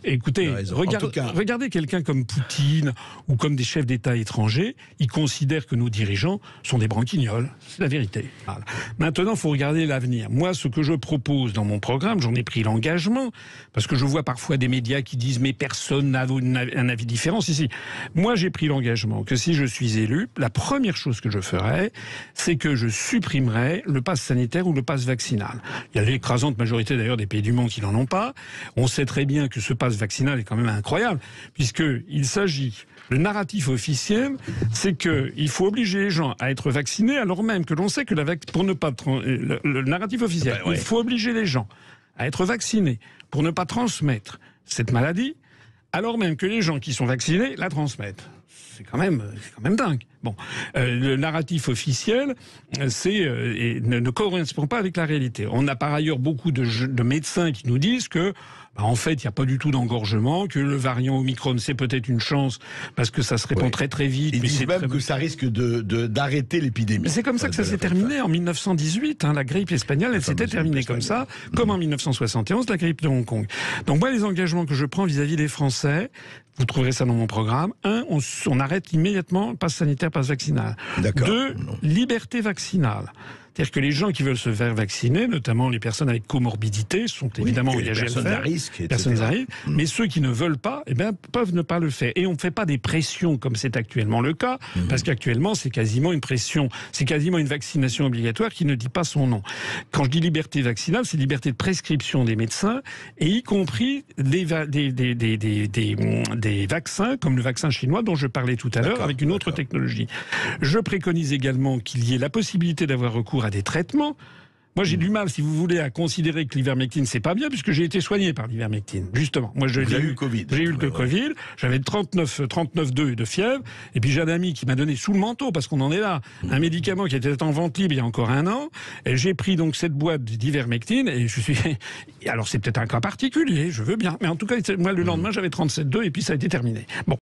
Écoutez, regardez quelqu'un comme Poutine ou comme des chefs d'État étrangers, ils considèrent que nos dirigeants sont des branquignoles. C'est la vérité. Voilà. Maintenant, il faut regarder l'avenir. Moi, ce que je propose dans mon programme, j'en ai pris l'engagement, parce que je vois parfois des médias qui disent « mais personne n'a un avis différent ». Si. Moi, j'ai pris l'engagement que si je suis élu, la première chose que je ferai, c'est que je supprimerai le pass sanitaire ou le pass vaccinal. Il y a l'écrasante majorité d'ailleurs des pays du monde qui n'en ont pas. On sait très bien que ce pass vaccinal est quand même incroyable, puisqu'il s'agit... Le narratif officiel, c'est qu'il faut obliger les gens à être vaccinés, alors même que l'on sait que pour ne pas... Le narratif officiel, il faut obliger les gens à être vaccinés pour ne pas transmettre cette maladie, alors même que les gens qui sont vaccinés la transmettent. C'est quand même dingue. Bon, le narratif officiel, ne correspond pas avec la réalité. On a par ailleurs beaucoup de médecins qui nous disent que, en fait, il n'y a pas du tout d'engorgement, que le variant Omicron, c'est peut-être une chance parce que ça se répand très très vite. Ils disent même que ça risque d'arrêter l'épidémie. Mais c'est comme ça que ça s'est terminé en 1918. La grippe espagnole, elle s'était terminée comme ça, comme en 1971, la grippe de Hong Kong. Donc moi, les engagements que je prends vis-à-vis des Français, vous trouverez ça dans mon programme. 1, on arrête immédiatement passe sanitaire, passe vaccinal. 2, liberté vaccinale. C'est-à-dire que les gens qui veulent se faire vacciner, notamment les personnes avec comorbidité, sont évidemment engagés à le faire. Personnes à risque, mais ceux qui ne veulent pas, peuvent ne pas le faire. Et on ne fait pas des pressions comme c'est actuellement le cas, parce qu'actuellement c'est quasiment une pression, c'est quasiment une vaccination obligatoire qui ne dit pas son nom. Quand je dis liberté vaccinale, c'est liberté de prescription des médecins, et y compris des vaccins, comme le vaccin chinois dont je parlais tout à l'heure, avec une autre technologie. Je préconise également qu'il y ait la possibilité d'avoir recours à des traitements. Moi, j'ai du mal, si vous voulez, à considérer que l'ivermectine, c'est pas bien, puisque j'ai été soigné par l'ivermectine, justement. Moi, j'ai eu le Covid. J'ai eu le Covid, j'avais 39,2 de fièvre, et puis j'ai un ami qui m'a donné sous le manteau, parce qu'on en est là, un médicament qui était en vente libre il y a encore 1 an, et j'ai pris donc cette boîte d'ivermectine, et je suis... Alors, c'est peut-être un cas particulier, je veux bien, mais en tout cas, moi, le lendemain, j'avais 37,2, et puis ça a été terminé. Bon.